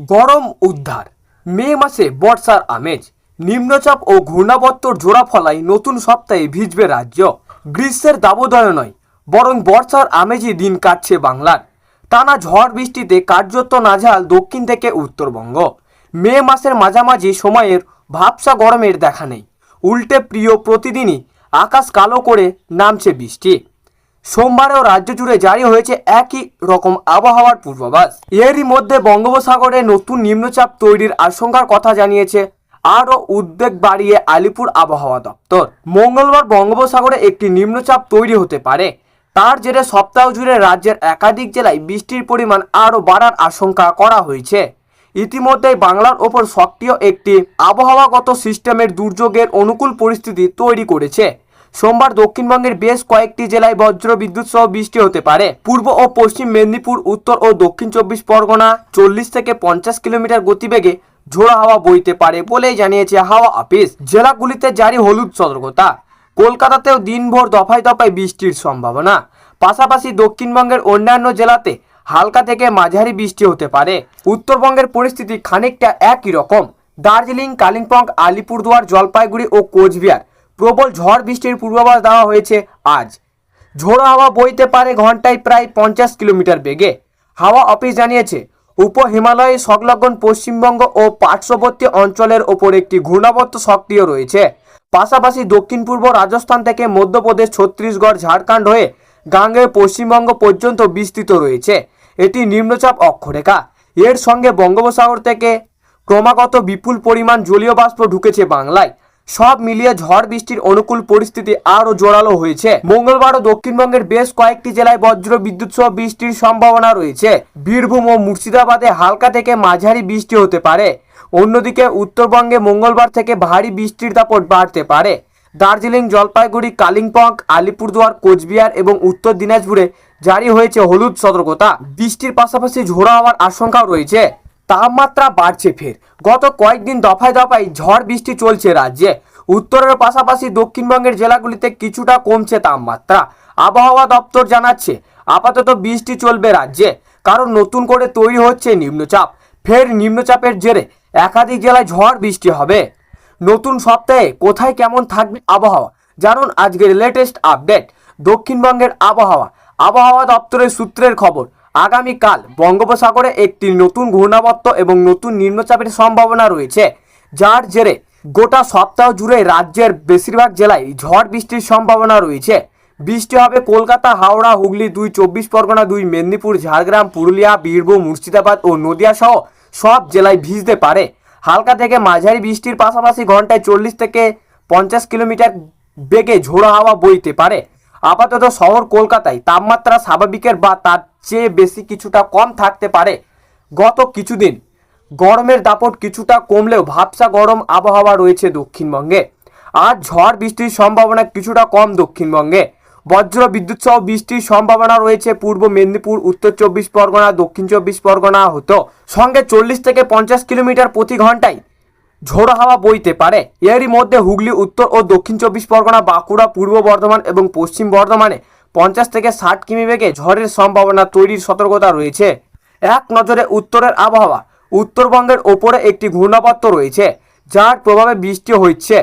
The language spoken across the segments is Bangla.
গরম উদ্ধার, মে মাসে বর্ষার আমেজ। নিম্নচাপ ও ঘূর্ণাবর্তর জোড়া ফলায় নতুন সপ্তাহে ভিজবে রাজ্য। গ্রীষ্মের দাবদাহ নয়, বরং বর্ষার আমেজই দিন কাটছে বাংলার। টানা ঝড় বৃষ্টিতে কার্যত নাজেহাল দক্ষিণ থেকে উত্তরবঙ্গ। মে মাসের মাঝামাঝি সময়ের ভাবসা গরমের দেখা নেই, উল্টে প্রিয় প্রতিদিনই আকাশ কালো করে নামছে বৃষ্টি। সোমবারেও রাজ্য জুড়ে জারি হয়েছে একই রকম আবহাওয়ার পূর্বাভাস। এরই মধ্যে বঙ্গোপসাগরে নতুন নিম্নচাপ তৈরির আশঙ্কার কথা জানিয়েছে আরও উদ্বেগ বাড়িয়ে আলিপুর আবহাওয়া দপ্তর। মঙ্গলবার বঙ্গোপসাগরে একটি নিম্নচাপ তৈরি হতে পারে। তার জেরে সপ্তাহ জুড়ে রাজ্যের একাধিক জেলায় বৃষ্টির পরিমাণ আরও বাড়ার আশঙ্কা করা হয়েছে। ইতিমধ্যেই বাংলার ওপর সক্রিয় একটি আবহাওয়াগত সিস্টেমের দুর্যোগের অনুকূল পরিস্থিতি তৈরি করেছে। সোমবার দক্ষিণবঙ্গের বেশ কয়েকটি জেলায় বজ্র বিদ্যুৎ সহ বৃষ্টি হতে পারে। পূর্ব ও পশ্চিম মেদিনীপুর, উত্তর ও দক্ষিণ 24 পরগনা 40 থেকে 50 কিলোমিটার গতিবেগে ঝোড়ো হাওয়া বইতে পারে বলেই জানিয়েছে হাওয়া অফিস। জেলাগুলিতে জারি হলুদ সতর্কতা। কলকাতাতেও দিনভর দফায় দফায় বৃষ্টির সম্ভাবনা। পাশাপাশি দক্ষিণবঙ্গের অন্যান্য জেলাতে হালকা থেকে মাঝারি বৃষ্টি হতে পারে। উত্তরবঙ্গের পরিস্থিতি খানিকটা একই রকম। দার্জিলিং, কালিম্পং, আলিপুরদুয়ার, জলপাইগুড়ি ও কোচবিহার প্রবল ঝড় বৃষ্টির পূর্বাভাস দেওয়া হয়েছে আজ। ঝোড়ো হাওয়া বইতে পারে ঘন্টায় প্রায় 50 কিলোমিটার বেগে। হাওয়া অফিস জানিয়েছে উপ হিমালয় সংলগ্ন পশ্চিমবঙ্গ ও পার্শ্ববর্তী অঞ্চলের ওপর একটি ঘূর্ণাবর্ত সক্রিয় রয়েছে। পাশাপাশি দক্ষিণ পূর্ব রাজস্থান থেকে মধ্যপ্রদেশ, ছত্তিশগড়, ঝাড়খণ্ড হয়ে গাঙ্গেয় পশ্চিমবঙ্গ পর্যন্ত বিস্তৃত রয়েছে। এটি নিম্নচাপ অক্ষরেখা। এর সঙ্গে বঙ্গোপসাগর থেকে ক্রমাগত বিপুল পরিমাণ জলীয় বাষ্প ঢুকেছে বাংলায়। সব মিলিয়ে ঝড় বৃষ্টির অনুকূল পরিস্থিতি আরও জোরালো হয়েছে। মঙ্গলবারও দক্ষিণবঙ্গের বেশ কয়েকটি জেলায় বজ্র বিদ্যুৎ সহ বৃষ্টির সম্ভাবনা রয়েছে। বীরভূম ও মুর্শিদাবাদে হালকা থেকে মাঝারি বৃষ্টি হতে পারে। অন্যদিকে উত্তরবঙ্গে মঙ্গলবার থেকে ভারী বৃষ্টির দাপট বাড়তে পারে। দার্জিলিং, জলপাইগুড়ি, কালিম্পং, আলিপুরদুয়ার, কোচবিহার এবং উত্তর দিনাজপুরে জারি হয়েছে হলুদ সতর্কতা। বৃষ্টির পাশাপাশি ঝোড়ো হওয়ার আশঙ্কাও রয়েছে। তাপমাত্রা বাড়ছে ফের। গত কয়েকদিন দফায় দফায় ঝড় বৃষ্টি চলছে রাজ্যে। উত্তরের পাশাপাশি দক্ষিণবঙ্গের জেলাগুলিতে কিছুটা কমছে তাপমাত্রা। আবহাওয়া দপ্তর জানাচ্ছে আপাতত বৃষ্টি চলবে রাজ্যে, কারণ নতুন করে তৈরি হচ্ছে নিম্নচাপ। ফের নিম্নচাপের জেরে একাধিক জেলায় ঝড় বৃষ্টি হবে। নতুন সপ্তাহে কোথায় কেমন থাকবে আবহাওয়া জানুন আজকের লেটেস্ট আপডেট। দক্ষিণবঙ্গের আবহাওয়া দপ্তরের সূত্রের খবর, আগামীকাল বঙ্গোপসাগরে একটি নতুন ঘূর্ণাবর্ত এবং নতুন নিম্নচাপের সম্ভাবনা রয়েছে, যার জেরে গোটা সপ্তাহ জুড়ে রাজ্যের বেশিরভাগ জেলায় ঝড় বৃষ্টির সম্ভাবনা রয়েছে। বৃষ্টি হবে কলকাতা, হাওড়া, হুগলি, 2 24 পরগনা, 2 মেদিনীপুর, ঝাড়গ্রাম, পুরুলিয়া, বীরভূম, মুর্শিদাবাদ ও নদিয়া সহ সব জেলায় ভিজতে পারে। হালকা থেকে মাঝারি বৃষ্টির পাশাপাশি ঘন্টায় 40 থেকে 50 কিলোমিটার বেগে ঝোড়ো হাওয়া বইতে পারে। আপাতত শহর কলকাতায় তাপমাত্রা স্বাভাবিকের বা তার চেয়ে বেশি কিছুটা কম থাকতে পারে। গত কিছুদিন গরমের দাপট কিছুটা কমলেও ভাবসা গরম আবহাওয়া রয়েছে দক্ষিণবঙ্গে। আজ ঝড় বৃষ্টির সম্ভাবনা কিছুটা কম দক্ষিণবঙ্গে। বজ্র বিদ্যুৎ সহ বৃষ্টির সম্ভাবনা রয়েছে পূর্ব মেদিনীপুর, উত্তর 24 পরগনা, দক্ষিণ 24 পরগনা হতো। সঙ্গে 40 থেকে 50 কিলোমিটার প্রতি ঘন্টায় ঝোড়ো হাওয়া বইতে পারে। এরই মধ্যে হুগলি, উত্তর ও দক্ষিণ 24 পরগনা, বাঁকুড়া, পূর্ব বর্ধমান এবং পশ্চিম বর্ধমানে 50 থেকে 60 কিমি বেগে ঝড়ের সম্ভাবনা তৈরির সতর্কতা রয়েছে। এক নজরে উত্তরের আবহাওয়া। উত্তরবঙ্গের ওপরে একটি ঘূর্ণাবর্ত রয়েছে, যার প্রভাবে বৃষ্টি হচ্ছে,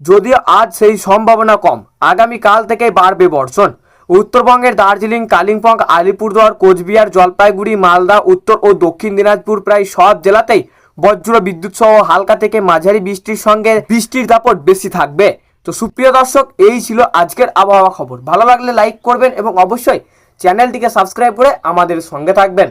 যদিও আজ সেই সম্ভাবনা কম। আগামীকাল থেকেই বাড়বে বর্ষণ। উত্তরবঙ্গের দার্জিলিং, কালিম্পং, আলিপুরদুয়ার, কোচবিহার, জলপাইগুড়ি, মালদা, উত্তর ও দক্ষিণ দিনাজপুর প্রায় সব জেলাতেই বজ্র বিদ্যুৎ সহ হালকা থেকে মাঝারি বৃষ্টির সঙ্গে বৃষ্টির দাপট বেশি থাকবে। তো সুপ্রিয় দর্শক, এই ছিল আজকের আবহাওয়া খবর। ভালো লাগলে লাইক করবেন এবং অবশ্যই চ্যানেলটিকে সাবস্ক্রাইব করে আমাদের সঙ্গে থাকবেন।